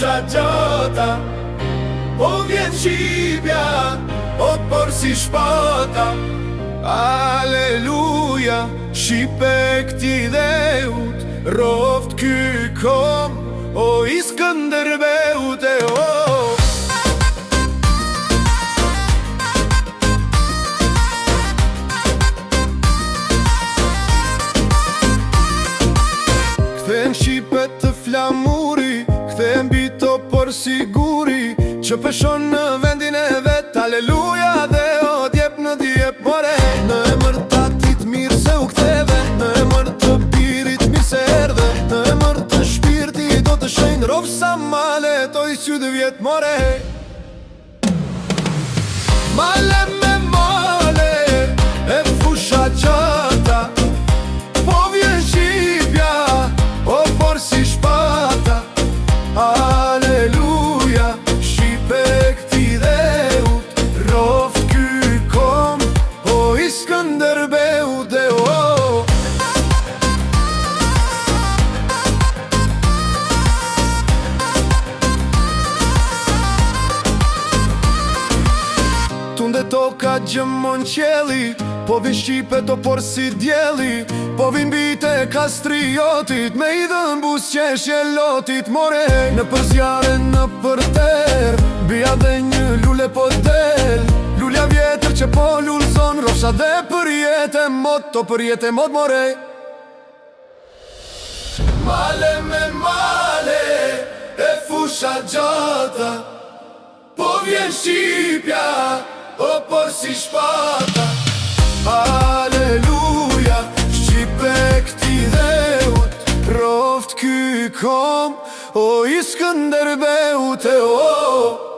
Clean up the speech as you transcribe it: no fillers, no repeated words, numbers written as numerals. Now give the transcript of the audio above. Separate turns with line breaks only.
fusha gjata, po vjen shqipja, o por si shpata. Aleluja, Shqipe këti dheut, roft ky kom, o i Skënderbeut e o. Kthen Shqipe të flamuri, kthen bito por siguri, që peshon në vendin e vet. Aleluja dhe o djep në djep more, në emër të atit mirë se u ktheve, në emër të birit mirë se erdhe, në emër të shpirti do të shenjë rof sa male, to i sy 2 vjet more. Male me male, e fusha gjata, po vjen shqipja, o por si shpata. Aleluja, Shqipe këti dheut, roft ky kom, o i Skënderbeut e o. Tunde toka gjëmon qeli, po vin Shqipe do por si djeli, po vin bite kastriotit, me i dhën busqeshje lotit more. Në përzjare në përter, bia dhe një lule po del, lulja vjetër që po lullzon, rofsha dhe për jetë e mod, to për jetë e mod more. Male me male, e fusha gjata, po vjen shqipja, o por si shpata. Aleluja, Shqipe këti dheut, roft ky kom, o i Skënderbeut e o.